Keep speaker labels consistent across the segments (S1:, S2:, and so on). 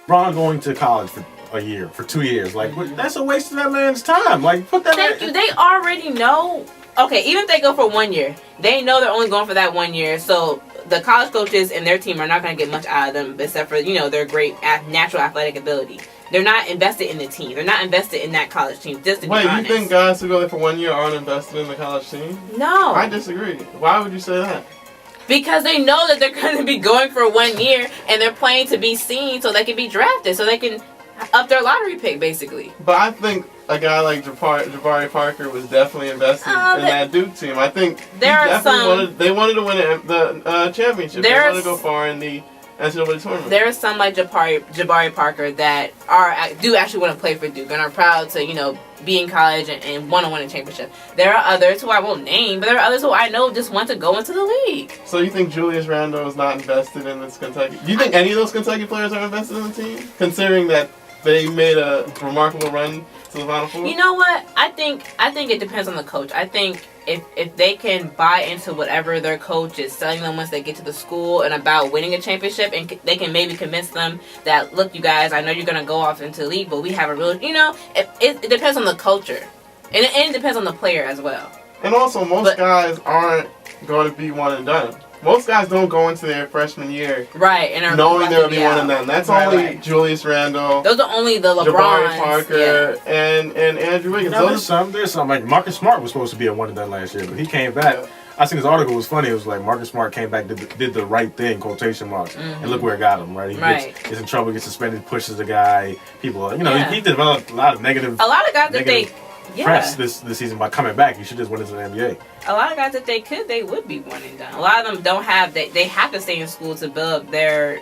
S1: Braun going to college for a year, for 2 years. Like, that's a waste of that man's time. Like, put that.
S2: Thank you. They already know. Okay, even if they go for 1 year, they know they're only going for that 1 year. So the college coaches and their team are not going to get much out of them, except for their great natural athletic ability. They're not invested in the team. They're not invested in that college team. Just to be honest.
S3: You think guys who go there for 1 year aren't invested in the college team?
S2: No.
S3: I disagree. Why would you say that?
S2: Because they know that they're going to be going for 1 year and they're playing to be seen so they can be drafted, so they can up their lottery pick, basically.
S3: But I think a guy like Jabari Parker was definitely invested in that Duke team. I think they wanted to win the championship. They wanted to go far in the NCAA tournament.
S2: There are some like Jabari Parker that do actually want to play for Duke and are proud to be in college and want to win a championship. There are others who I won't name, but there are others who I know just want to go into the league.
S3: So you think Julius Randle is not invested in this Kentucky? Do you think any of those Kentucky players are invested in the team, considering that they made a remarkable run to the Final Four?
S2: You know what? I think it depends on the coach. I think if they can buy into whatever their coach is selling them once they get to the school and about winning a championship, and they can maybe convince them that, look, you guys, I know you're going to go off into the league, but we have a real, it depends on the culture. And it depends on the player as well.
S3: And also, most guys aren't going to be one and done. Most guys don't go into their freshman year
S2: and
S3: knowing they'll be one and done. That's only Julius Randle.
S2: Those are only the LeBrons.
S3: Jabari Parker and Andrew Wiggins.
S1: There's some. Like Marcus Smart was supposed to be a one and done last year, but he came back. Yeah. I seen this article. It was funny. It was like Marcus Smart came back, did the right thing, quotation marks, and look where it got him. Right, he gets in trouble, gets suspended, pushes the guy. People, he developed a lot of negative.
S2: A lot of guys that
S1: press this season by coming back. He should just win into the NBA.
S2: A lot of guys, if they would be one and done. A lot of them don't have they have to stay in school to build up their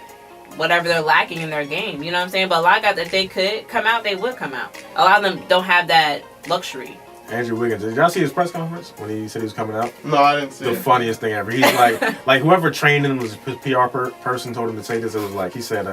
S2: whatever they're lacking in their game. You know what I'm saying? But a lot of guys, if they could come out, they would come out. A lot of them don't have that luxury.
S1: Andrew Wiggins, did y'all see his press conference when he said he was coming out?
S3: No, I didn't see it.
S1: The funniest thing ever. He's like whoever trained him, was his PR person told him to say this. It was like, he said,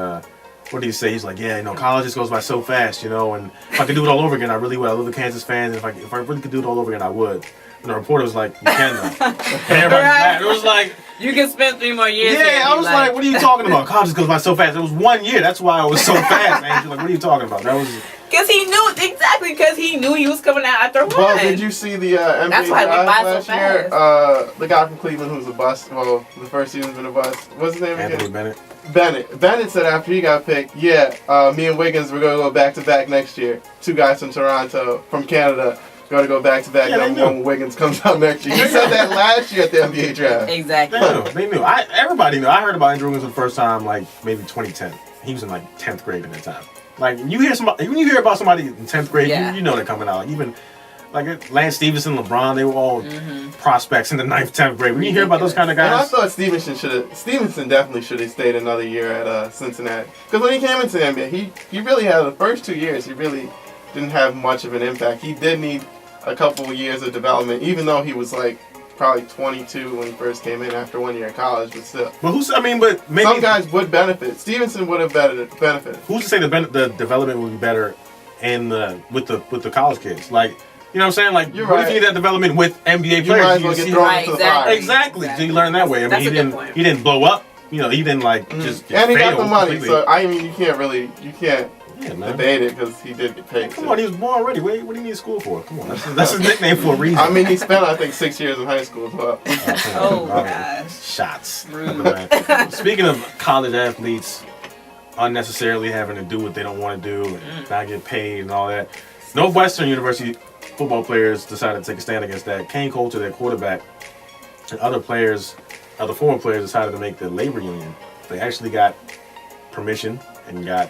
S1: what did he say? He's like, college just goes by so fast, and if I could do it all over again, I really would. I love the Kansas fans, and if I really could do it all over again, I would. And the reporter was like, you can though. It was like,
S2: you can spend 3 more years.
S1: Yeah, I was like, what are you talking about? College just goes by so fast. It was 1 year. That's why it was so fast, Andrew. Like, what are you talking about? That was...
S2: Because he knew he was coming out after 1.
S3: Well, did you see the NBA
S2: That's why we buy
S3: last
S2: so
S3: year?
S2: fast.
S3: The guy from Cleveland who's a bust. Well, the first season's been a bust. What's his name
S1: Anthony
S3: again?
S1: Bennett.
S3: Bennett said after he got picked, me and Wiggins, we're going to go back-to-back next year. 2 guys from Toronto, from Canada, going to go back-to-back number 1 when Wiggins comes out next year. He said that last year at the NBA draft.
S2: Exactly.
S1: They knew. Everybody knew. I heard about Andrew Wiggins for the first time, like, maybe 2010. He was in, 10th grade at that time. Like, when you hear about somebody in 10th grade, you know they're coming out. Like, even, Lance Stevenson, LeBron, they were all prospects in the 9th, 10th grade. When you hear about those kind of guys...
S3: And I thought Stevenson definitely should have stayed another year at Cincinnati. Because when he came into the NBA, he really had the first 2 years, he really didn't have much of an impact. He did need a couple of years of development, even though he was, probably 22 when he first came in after 1 year in college, but still.
S1: But maybe...
S3: Some guys would benefit. Stevenson would have benefited.
S1: Who's to say the development would be better with the college kids? Like... You know what I'm saying? Like,
S3: You're
S1: what
S3: right.
S1: if you need that development with NBA players?
S3: You might as well get thrown into the fire.
S1: Exactly. So you learn that way. I mean, he didn't blow up. He didn't just
S3: and he got the money.
S1: Completely.
S3: So you can't debate it because he did get paid.
S1: Come on, he was born already. What do you need school for? Come on, that's his nickname for a reason.
S3: I mean, he spent 6 years in high school as well.
S2: Oh gosh.
S1: Shots. Speaking of college athletes unnecessarily having to do what they don't want to do and not get paid and all that, Northwestern University football players decided to take a stand against that. Kane Coulter, their quarterback, and other former players decided to make the labor union. They actually got permission and got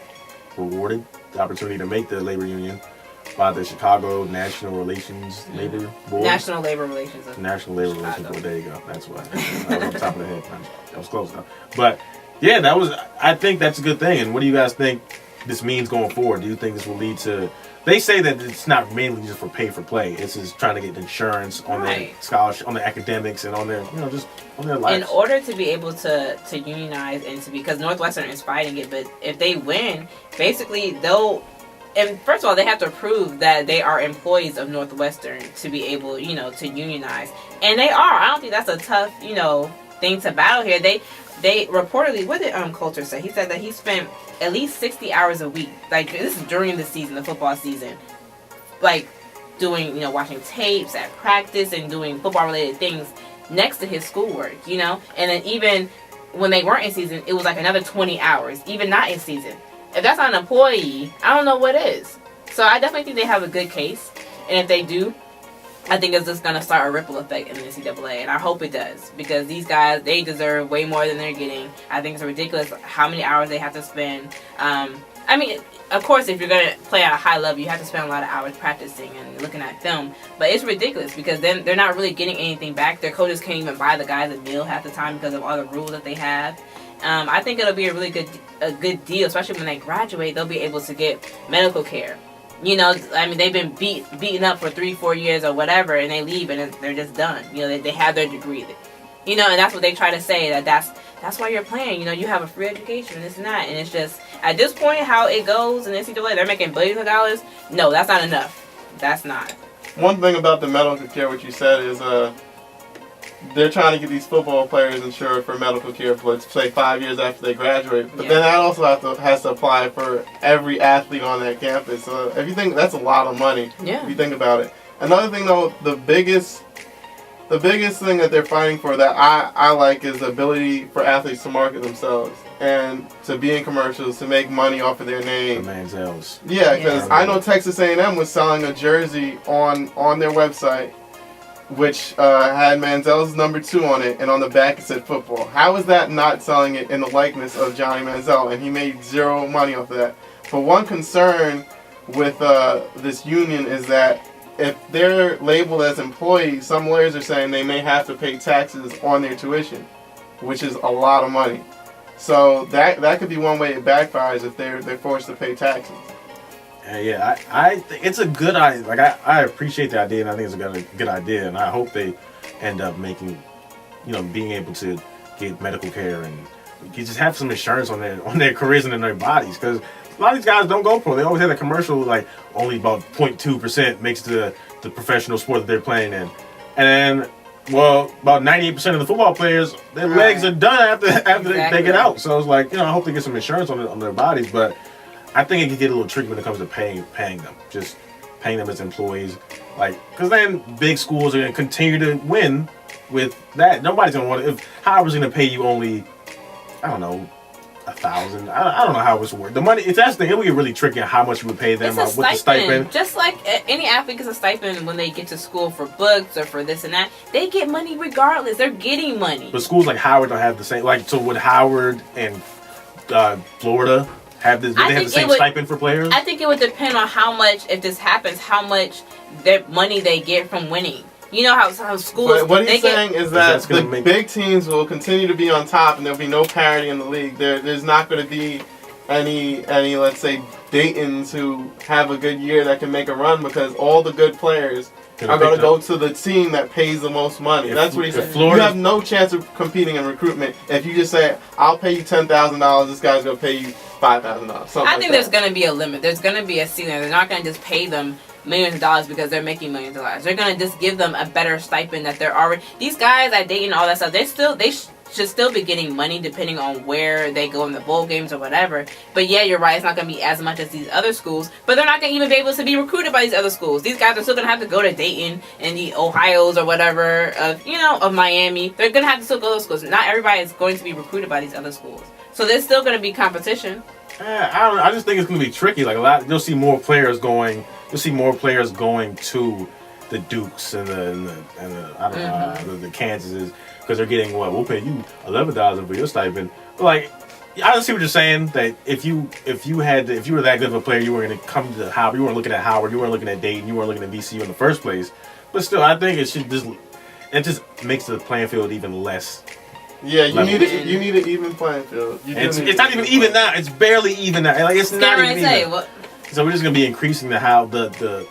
S1: rewarded the opportunity to make the labor union by the Chicago National Relations Labor Board.
S2: National Labor Relations Board.
S1: There you go. That's why. I was on top of the head. That was close enough. But yeah, I think that's a good thing. And what do you guys think this means going forward? Do you think this will lead to... They say that it's not mainly just for pay for play. It's just trying to get insurance on their scholarship, on their academics, and on their, just on their lives.
S2: In order to be able to unionize and because Northwestern is fighting it, but if they win, basically and first of all, they have to prove that they are employees of Northwestern to be able, to unionize. And they are. I don't think that's a tough, thing to battle here. they reportedly, what did Coulter say? He said that he spent at least 60 hours a week. Like, this is during the season, the football season. Like, doing, watching tapes at practice and doing football-related things next to his schoolwork, And then even when they weren't in season, it was like another 20 hours, even not in season. If that's not an employee, I don't know what is. So I definitely think they have a good case. And if they do, I think it's just going to start a ripple effect in the NCAA, and I hope it does, because these guys, they deserve way more than they're getting. I think it's ridiculous how many hours they have to spend. I mean, of course, if you're going to play at a high level, you have to spend a lot of hours practicing and looking at film, but it's ridiculous because then they're not really getting anything back. Their coaches can't even buy the guys a meal half the time because of all the rules that they have. I think it'll be a really good deal, especially when they graduate. They'll be able to get medical care. I mean, they've been beaten up for 3-4 years or whatever, and they leave and they're just done. They have their degree. And that's what they try to say, that's why you're playing. You have a free education and this and that. And it's just, at this point, how it goes in the NCAA, they're making billions of dollars. No, that's not enough. That's not.
S3: One thing about the medical care, what you said, is they're trying to get these football players insured for medical care for, let's say, 5 years after they graduate. But then that also has to apply for every athlete on that campus. So if you think that's a lot of money, if you think about it. Another thing, though, the biggest thing that they're fighting for that I like is the ability for athletes to market themselves and to be in commercials, to make money off of their name.
S1: The Manziels.
S3: Yeah, because I know Texas A&M was selling a jersey on their website, which had Manziel's number 2 on it, and on the back it said football. How is that not selling it in the likeness of Johnny Manziel? And he made zero money off of that. But one concern with this union is that if they're labeled as employees, some lawyers are saying they may have to pay taxes on their tuition, which is a lot of money. So that could be one way it backfires if they're forced to pay taxes.
S1: Yeah, I think it's a good idea. Like, I appreciate the idea, and I think it's a good idea, and I hope they end up making, being able to get medical care and you just have some insurance on their careers and in their bodies, because a lot of these guys don't go pro. They always have that commercial, like, only about 0.2% makes the professional sport that they're playing in. And then, well, about 98% of the football players, their legs are done after they get out. So it's like, I hope they get some insurance on their bodies, but I think it can get a little tricky when it comes to paying them. Just paying them as employees. Like, because then big schools are going to continue to win with that. Nobody's going to want to, if Howard's going to pay you only, I don't know, $1,000. I don't know how it's worth. The money, it's actually, it'll get really tricky on how much you would pay them with the stipend.
S2: Just like any athlete gets a stipend when they get to school for books or for this and that, they get money regardless. They're getting money.
S1: But schools like Howard don't have the same. Like, so would Howard and Florida have this? Do they have the same stipend for players?
S2: I think it would depend on how much, if this happens, how much money they get from winning. You know how schools...
S3: But what he's saying is that the big teams will continue to be on top, and there'll be no parity in the league. There's not going to be any, let's say, Daytons who have a good year that can make a run, because all the good players are going to go to the team that pays the most money. That's what he said. You have no chance of competing in recruitment if you just say, I'll pay you $10,000, this guy's going to pay you $5,000. I
S2: think there's going to be a limit. There's going to be a ceiling. They're not going to just pay them millions of dollars because they're making millions of dollars. They're going to just give them a better stipend that they're already... These guys at Dayton, all that stuff, they should still be getting money depending on where they go in the bowl games or whatever. But yeah, you're right, it's not going to be as much as these other schools, but they're not going to even be able to be recruited by these other schools. These guys are still going to have to go to Dayton and the Ohios or whatever of Miami. They're going to have to still go to those schools. Not everybody is going to be recruited by these other schools. So there's still going to be competition.
S1: I just think it's going to be tricky. Like, you'll see more players going to the Dukes and the Kansases, because they're getting we'll pay you $11,000 for your stipend. But, like, I just see what you're saying, that if you were that good of a player, you were going to come to Howard. You weren't looking at Howard. You weren't looking at Dayton. You weren't looking at VCU in the first place. But still, I think it just makes the playing field even less.
S3: Yeah, you need an even playing field.
S1: It's not even now. It's barely even now. Like, it's not even even. So we're just gonna be increasing the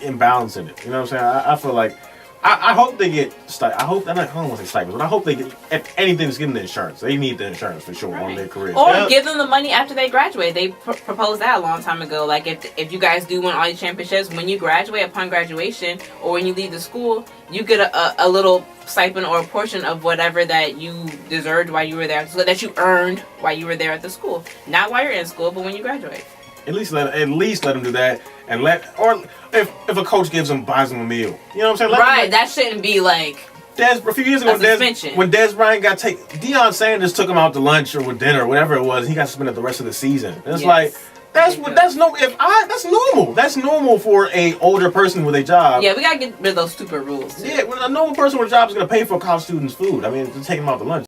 S1: imbalance in it. You know what I'm saying? I feel like I hope they get I don't want to say stipends, but I hope they get, if anything, is getting the insurance. They need the insurance for sure on their career.
S2: Or give them the money after they graduate. They proposed that a long time ago. Like, if you guys do win all these championships, when you graduate, upon graduation, or when you leave the school, you get a little stipend or a portion of whatever that you deserved while you were there, so that you earned while you were there at the school. Not while you're in school, but when you graduate.
S1: At least let them do that, and or if a coach buys them a meal, you know what I'm saying?
S2: Right, that shouldn't be like
S1: a few years ago when Des Bryant Deion Sanders took him out to lunch or with dinner or whatever it was, he got suspended the rest of the season. And it's like that's normal. That's normal for a older person with a job.
S2: Yeah, we gotta get rid of those stupid rules too.
S1: Yeah, when a normal person with a job is gonna pay for a college student's food. I mean, to take him out to lunch.